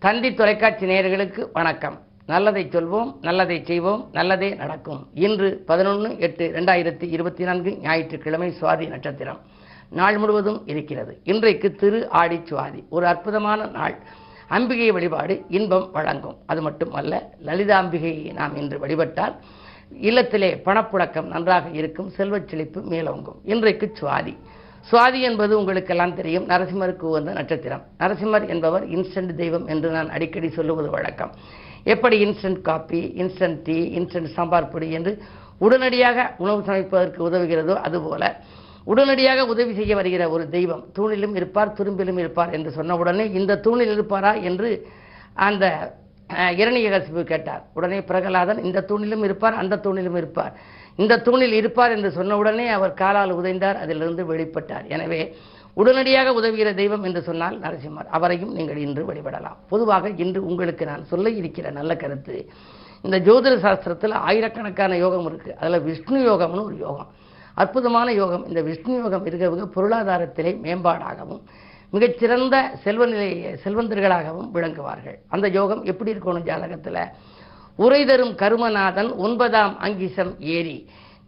தந்தி தொலைக்காட்சி நேயர்களுக்கு வணக்கம். நல்லதை சொல்வோம், நல்லதை செய்வோம், நல்லதே நடக்கும். இன்று 11/8/2024 ஞாயிற்றுக்கிழமை, சுவாதி நட்சத்திரம் நாள் முழுவதும் இருக்கிறது. இன்றைக்கு திரு ஆடி சுவாதி, ஒரு அற்புதமான நாள். அம்பிகை வழிபாடு இன்பம் வழங்கும். அது மட்டுமல்ல, லலிதாம்பிகையை நாம் இன்று வழிபட்டால் இல்லத்திலே பணப்புழக்கம் நன்றாக இருக்கும், செல்வச் செழிப்பு மேலோங்கும். இன்றைக்கு சுவாதி. சுவாதி என்பது உங்களுக்கெல்லாம் தெரியும், நரசிம்மருக்கு உகந்த நட்சத்திரம். நரசிம்மர் என்பவர் இன்ஸ்டன்ட் தெய்வம் என்று நான் அடிக்கடி சொல்லுவது வழக்கம். எப்படி instant coffee, instant tea, instant sambar பொடி என்று உடனடியாக உணவு சமைப்பதற்கு உதவுகிறதோ, அதுபோல உடனடியாக உதவி செய்ய வருகிற ஒரு தெய்வம். தூணிலும் இருப்பார், துரும்பிலும் இருப்பார் என்று சொன்னவுடனே இந்த தூணில் இருப்பாரா என்று அந்த இரணியகசிபு கேட்டார். உடனே பிரகலாதன் இந்த தூணிலும் இருப்பார், அந்த தூணிலும் இருப்பார், இந்த தூணில் இருப்பார் என்று சொன்னவுடனே அவர் காலால் உதைந்தார், அதிலிருந்து வெளிப்பட்டார். எனவே உடனடியாக உதவுகிற தெய்வம் என்று சொன்னால் நரசிம்மர். அவரையும் நீங்கள் இன்று வழிபடலாம். பொதுவாக இன்று உங்களுக்கு நான் சொல்ல இருக்கிற நல்ல கருத்து, இந்த ஜோதிட சாஸ்திரத்தில் ஆயிரக்கணக்கான யோகம் இருக்குது. அதில் விஷ்ணு யோகம்னு ஒரு யோகம், அற்புதமான யோகம். இந்த விஷ்ணு யோகம் இருக்க பொருளாதாரத்திலே மேம்பாடாகவும் மிகச்சிறந்த செல்வந்தர்களாகவும் விளங்குவார்கள். அந்த யோகம் எப்படி இருக்கணும் ஜாதகத்தில்? உரை தரும் கருமநாதன் 9ஆம் அங்கிசம் ஏறி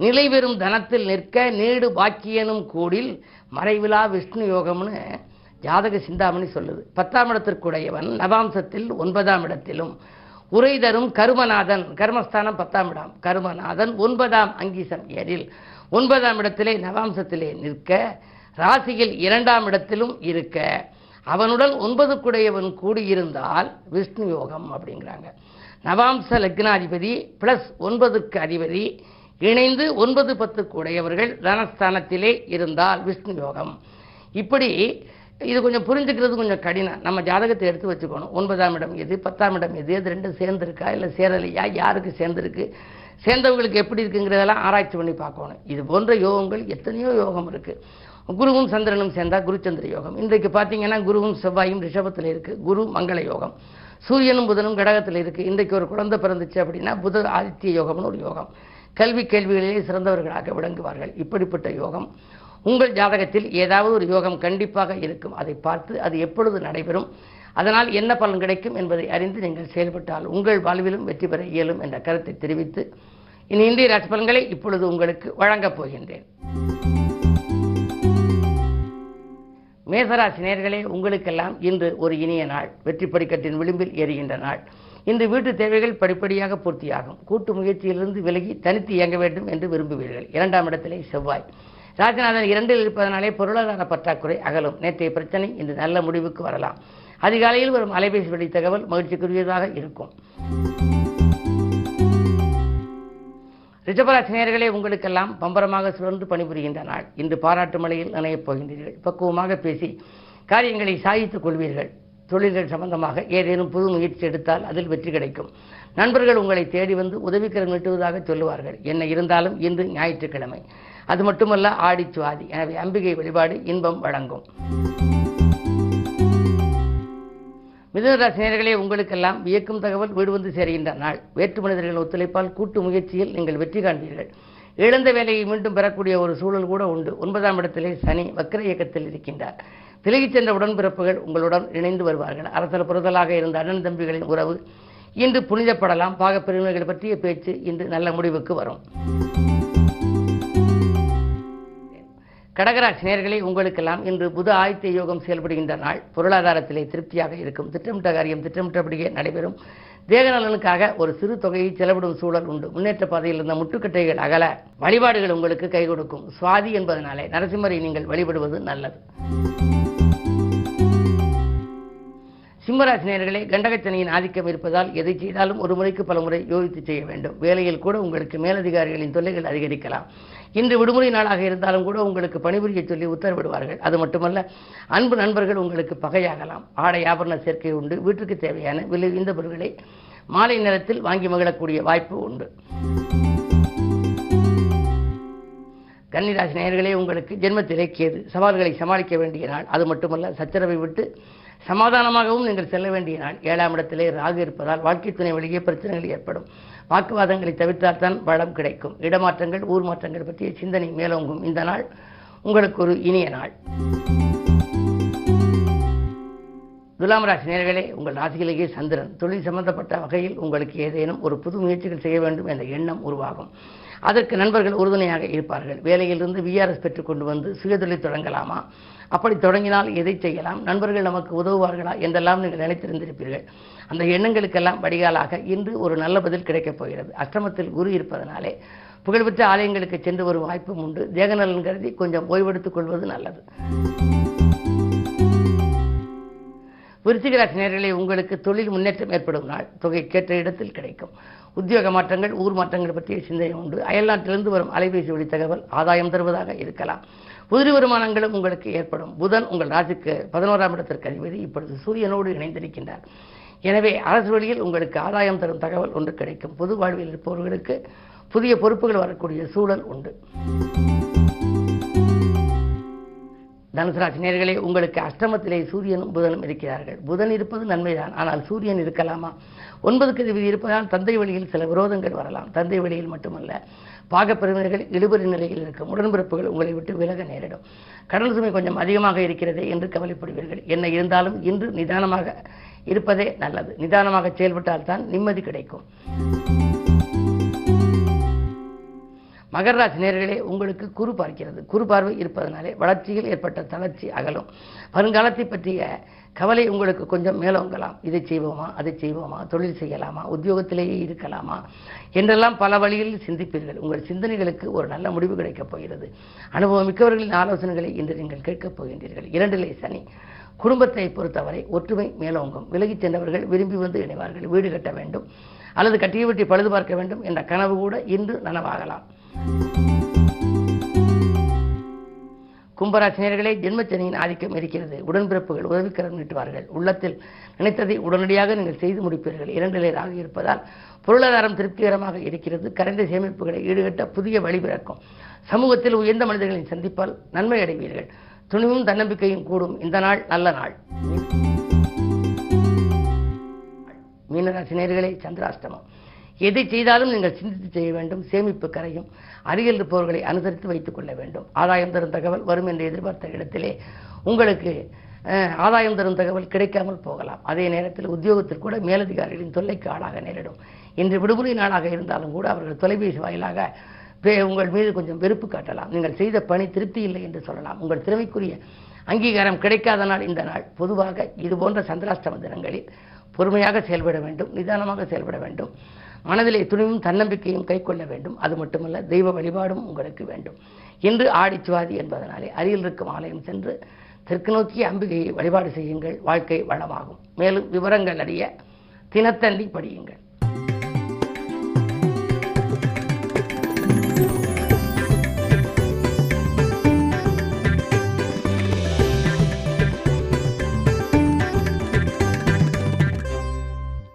நிலைபெறும் தனத்தில் நிற்க நீடு பாக்கியனும் கூடில் மறைவிலா விஷ்ணு யோகம்னு ஜாதக சிந்தாமணி சொல்லுது. 10ஆம் இடத்திற்குடையவன் நவாம்சத்தில் 9ஆம் இடத்திலும், உரை தரும் கருமநாதன், கர்மஸ்தானம் 10ஆம் இடம், கருமநாதன் 9ஆம் அங்கிசம் ஏறில் 9ஆம் இடத்திலே நவாம்சத்திலே நிற்க, ராசியில் 2ஆம் இடத்திலும் இருக்க, அவனுடன் 9க்குடையவன் கூடியிருந்தால் விஷ்ணு யோகம் அப்படிங்கிறாங்க. நவாம்ச லக்னாதிபதி பிளஸ் 9க்கு அதிபதி இணைந்து 9-10க்கு உடையவர்கள் தனஸ்தானத்திலே இருந்தால் விஷ்ணு யோகம். இப்படி இது கொஞ்சம் புரிஞ்சுக்கிறது கொஞ்சம் கடினம். நம்ம ஜாதகத்தை எடுத்து வச்சுக்கணும். 9ஆம் இடம் எது, 10ஆம் இடம் எது, அது ரெண்டும் சேர்ந்துருக்கா இல்லை சேரலையா, யாருக்கு சேர்ந்துருக்கு, சேர்ந்தவங்களுக்கு எப்படி இருக்குங்கிறதெல்லாம் ஆராய்ச்சி பண்ணி பார்க்கணும். இது போன்ற யோகங்கள் எத்தனையோ யோகம் இருக்குது. குருவும் சந்திரனும் சேர்ந்தா குருச்சந்திர யோகம். இன்றைக்கு பார்த்தீங்கன்னா குருவும் செவ்வாயும் ரிஷபத்தில் இருக்குது, குரு மங்கள யோகம். சூரியனும் புதனும் கடகத்தில் இருக்குது. இன்றைக்கு ஒரு குழந்தை பிறந்துச்சு அப்படின்னா புத ஆதித்ய யோகம்னு ஒரு யோகம். கேள்விகளிலே சிறந்தவர்களாக விளங்குவார்கள். இப்படிப்பட்ட யோகம் உங்கள் ஜாதகத்தில் ஏதாவது ஒரு யோகம் கண்டிப்பாக இருக்கும். அதை பார்த்து அது எப்பொழுது நடைபெறும், அதனால் என்ன பலன் கிடைக்கும் என்பதை அறிந்து நீங்கள் செயல்பட்டால் உங்கள் வாழ்விலும் வெற்றி பெற இயலும் என்ற கருத்தை தெரிவித்து இன்றைய ராசி பலன்களை இப்பொழுது உங்களுக்கு வழங்கப் போகின்றேன். மேசராசி நேயர்களே, உங்களுக்கெல்லாம் இன்று ஒரு இனிய நாள். வெற்றி படிக்கட்டின் விளிம்பில் ஏறுகின்ற நாள். இன்று வீட்டு தேவைகள் படிப்படியாக பூர்த்தியாகும். கூட்டு முயற்சியிலிருந்து விலகி தனித்து இயங்க வேண்டும் என்று விரும்புவீர்கள். 2ஆம் இடத்திலே செவ்வாய். ராஜநாதன் 2இல் இருப்பதனாலே பொருளாதார பற்றாக்குறை அகலும். நேற்றைய பிரச்சனை இன்று நல்ல முடிவுக்கு வரலாம். அதிகாலையில் வரும் அலைபேசி வழி தகவல் மகிழ்ச்சிக்குரியதாக இருக்கும். ரிஷபராசி நேயர்களே, உங்களுக்கெல்லாம் பம்பரமாக சுழன்று பணிபுரிகின்ற நாள். இன்று பாராட்டு மழையில் நனையப் போகின்றீர்கள். பக்குவமாக பேசி காரியங்களை சாதித்துக் கொள்வீர்கள். தொழில்கள் சம்பந்தமாக ஏதேனும் புது முயற்சி எடுத்தால் அதில் வெற்றி கிடைக்கும். நண்பர்கள் உங்களை தேடி வந்து உதவிக்கரம் நீட்டுவதாக சொல்லுவார்கள். என்ன இருந்தாலும் இன்று ஞாயிற்றுக்கிழமை, அது மட்டுமல்ல ஆடி சுவாதி. எனவே அம்பிகை வழிபாடு இன்பம் வழங்கும். மிதுனராசி நேயர்களே, உங்களுக்கெல்லாம் வியக்கும் தகவல் வீடு வந்து சேர்கின்ற நாள். வேற்று மனிதர்கள் ஒத்துழைப்பால் கூட்டு முயற்சியில் நீங்கள் வெற்றி காண்பீர்கள். இழந்த வேலையை மீண்டும் பெறக்கூடிய ஒரு சூழல் கூட உண்டு. 9ஆம் இடத்திலே சனி வக்ர இயக்கத்தில் இருக்கின்றார். விலகிச் சென்ற உடன்பிறப்புகள் உங்களுடன் இணைந்து வருவார்கள். அரசல் புறதலாக இருந்த அண்ணன் தம்பிகளின் உறவு இன்று புனிதப்படலாம். பாகப்பிரிவினர்கள் பற்றிய பேச்சு இன்று நல்ல முடிவுக்கு வரும். கடகராசி நேயர்களே, உங்களுக்கெல்லாம் இன்று புத ஆதித்ய யோகம் செயல்படுகின்ற நாள். பொருளாதாரத்திலே திருப்தியாக இருக்கும். திட்டமிட்ட காரியம் திட்டமிட்டபடியே நடைபெறும். தேக நலனுக்காக ஒரு சிறு தொகையை செலவிடும் சூழல் உண்டு. முன்னேற்ற பாதையில் இருந்த முட்டுக்கட்டைகள் அகல வழிபாடுகள் உங்களுக்கு கை கொடுக்கும். சுவாதி என்பதனாலே நரசிம்மரை நீங்கள் வழிபடுவது நல்லது. சிம்மராசி நேயர்களே, கண்டகச்சனியின் ஆதிக்கம் இருப்பதால் எதை செய்தாலும் ஒரு முறைக்கு பல முறை யோசித்து செய்ய வேண்டும். வேலையில் கூட உங்களுக்கு மேலதிகாரிகளின் தொல்லைகள் அதிகரிக்கலாம். இன்று விடுமுறை நாளாக இருந்தாலும் கூட உங்களுக்கு பணிபுரிய சொல்லி உத்தரவிடுவார்கள். அது மட்டுமல்ல, அன்பு நண்பர்கள் உங்களுக்கு பகையாகலாம். ஆடை ஆபரண சேர்க்கை உண்டு. வீட்டுக்கு தேவையான விலை இந்த பொருட்களை மாலை நேரத்தில் வாங்கி மகிழக்கூடிய வாய்ப்பு உண்டு. கன்னிராசி நேயர்களே, உங்களுக்கு ஜென்மத்திலே கேது. சவால்களை சமாளிக்க வேண்டிய நாள். அது மட்டுமல்ல, சச்சரவை விட்டு சமாதானமாகவும் நீங்கள் செல்ல வேண்டிய நாள். 7ஆம் இடத்திலே ராகு இருப்பதால் வாழ்க்கை துணை வழியே பிரச்சனைகள் ஏற்படும். வாக்குவாதங்களை தவிர்த்தால் தான் வளம் கிடைக்கும். இடமாற்றங்கள், ஊர் மாற்றங்கள் பற்றிய சிந்தனை மேலோங்கும். இந்த நாள் உங்களுக்கு ஒரு இனிய நாள். துலாம் ராசி நேயர்களே, உங்கள் ராசியிலேயே சந்திரன். தொழில் சம்பந்தப்பட்ட வகையில் உங்களுக்கு ஏதேனும் ஒரு புது முயற்சிகள் செய்ய வேண்டும் என்ற எண்ணம் உருவாகும். அதற்கு நண்பர்கள் உறுதுணையாக இருப்பார்கள். வேலையிலிருந்து விஆர்எஸ் பெற்றுக் கொண்டு வந்து சுயதொழில் தொடங்கலாமா, அப்படி தொடங்கினால் எதை செய்யலாம், நண்பர்கள் நமக்கு உதவுவார்களா என்றெல்லாம் நீங்கள் நினைத்திருந்திருப்பீர்கள். அந்த எண்ணங்களுக்கெல்லாம் வடிகாலாக இன்று ஒரு நல்ல பதில் கிடைக்கப் போகிறது. அஷ்டமத்தில் குரு இருப்பதனாலே புகழ்பெற்ற ஆலயங்களுக்கு சென்று வரும் வாய்ப்பும் உண்டு. தேகநலன் கருதி கொஞ்சம் ஓய்வெடுத்துக் கொள்வது நல்லது. விருச்சிக ராசி நேயர்களே, உங்களுக்கு தொழில் முன்னேற்றம் ஏற்படும் நாள். தொகை கேட்ட இடத்தில் கிடைக்கும். உத்தியோக மாற்றங்கள், ஊர் மாற்றங்கள் பற்றிய சிந்தனை உண்டு. அயல்நாட்டிலிருந்து வரும் அலைபேசி வழி தகவல் ஆதாயம் தருவதாக இருக்கலாம். உதிரி வருமானங்களும் உங்களுக்கு ஏற்படும். புதன் உங்கள் ராசிக்கு 11ஆம் இடத்திற்கு அதிபதி. இப்பொழுது சூரியனோடு இணைந்திருக்கின்றார். எனவே அரசு வழியில் உங்களுக்கு ஆதாயம் தரும் தகவல் ஒன்று கிடைக்கும். பொது வாழ்வில் இருப்பவர்களுக்கு புதிய பொறுப்புகள் வரக்கூடிய சூழல் உண்டு. தனுசு ராசி நேயர்களே, உங்களுக்கு அஷ்டமத்திலே சூரியனும் புதனும் இருக்கிறார்கள். புதன் இருப்பது நன்மைதான், ஆனால் சூரியன் இருக்கலாமா? 9க்கு அதிபதி இருப்பதால் தந்தை வழியில் சில விரோதங்கள் வரலாம். தந்தை வழியில் மட்டுமல்ல, பாகப்பிரிவினர்கள் இழுபறி நிலையில் இருக்கும். உடன்பிறப்புகள் உங்களை விட்டு விலக நேரிடும். கடல் சுமை கொஞ்சம் அதிகமாக இருக்கிறதே என்று கவலைப்படுவீர்கள். என்ன இருந்தாலும் இன்று நிதானமாக இருப்பதே நல்லது. நிதானமாக செயல்பட்டால் தான் நிம்மதி கிடைக்கும். மகர ராசி நேயர்களே, உங்களுக்கு குரு பார்க்கிறது. குரு பார்வை இருப்பதனாலே வளர்ச்சியில் ஏற்பட்ட தளர்ச்சி அகலும். வருங்காலத்தை பற்றிய கவலை உங்களுக்கு கொஞ்சம் மேலோங்கலாம். இதை செய்வோமா, அதை செய்வோமா, தொழில் செய்யலாமா, உத்தியோகத்திலேயே இருக்கலாமா என்றெல்லாம் பல வழியில் சிந்திப்பீர்கள். உங்கள் சிந்தனைகளுக்கு ஒரு நல்ல முடிவு கிடைக்கப் போகிறது. அனுபவம் மிக்கவர்களின் ஆலோசனைகளை இன்று நீங்கள் கேட்கப் போகின்றீர்கள். 2லே சனி. குடும்பத்தை பொறுத்தவரை ஒற்றுமை மேலோங்கும். விலகிச் சென்றவர்கள் விரும்பி வந்து இணைவார்கள். வீடு கட்ட வேண்டும் அல்லது கட்டிய வெட்டி பழுது பார்க்க வேண்டும் என்ற கனவு கூட இன்று நனவாகலாம். கும்பராசி நேயர்களே, ஜென்மச்சனியின் ஆதிக்கம் இருக்கிறது. உடன்பிறப்புகள் உதவிக்கரம் நீட்டுவார்கள். உள்ளத்தில் நினைத்ததை உடனடியாக நீங்கள் செய்து முடிப்பீர்கள். 2லே ராகு இருப்பதால் பொருளாதாரம் திருப்திகரமாக இருக்கிறது. கரைந்த சேமிப்புகளை ஈடுகட்ட புதிய வழி பிறக்கும். சமூகத்தில் உயர்ந்த மனிதர்களின் சந்திப்பால் நன்மை அடைவீர்கள். துணிவும் தன்னம்பிக்கையும் கூடும். இந்த நாள் நல்ல நாள். மீனராசி நேயர்களே, சந்திராஷ்டமம். எதை செய்தாலும் நீங்கள் சிந்தித்து செய்ய வேண்டும். சேமிப்பு கரையும். அருகில் இருப்பவர்களை அனுசரித்து வைத்துக் கொள்ள வேண்டும். ஆதாயம் தரும் தகவல் வரும் என்று எதிர்பார்த்த இடத்திலே உங்களுக்கு ஆதாயம் தரும் தகவல் கிடைக்காமல் போகலாம். அதே நேரத்தில் உத்தியோகத்தில் கூட மேலதிகாரிகளின் தொல்லைக்கு ஆளாக நேரிடும். இன்று விடுமுறை நாளாக இருந்தாலும் கூட அவர்கள் தொலைபேசி வாயிலாக உங்கள் மீது கொஞ்சம் வெறுப்பு காட்டலாம். நீங்கள் செய்த பணி திருப்தி இல்லை என்று சொல்லலாம். உங்கள் திறமைக்குரிய அங்கீகாரம் கிடைக்காத நாள் இந்த நாள். பொதுவாக இதுபோன்ற சந்திராஷ்டம தினங்களில் பொறுமையாக செயல்பட வேண்டும். நிதானமாக செயல்பட வேண்டும். மனதிலே துணிவும் தன்னம்பிக்கையும் கை கொள்ள வேண்டும். அது மட்டுமல்ல, தெய்வ வழிபாடும் உங்களுக்கு வேண்டும். இன்று ஆடிச்சுவாதி என்பதனாலே அருகில் இருக்கும் ஆலயம் சென்று தெற்கு நோக்கிய அம்பிகையை வழிபாடு செய்யுங்கள். வாழ்க்கை வளமாகும். மேலும் விவரங்கள் அறிய தினத்தந்தி படியுங்கள்.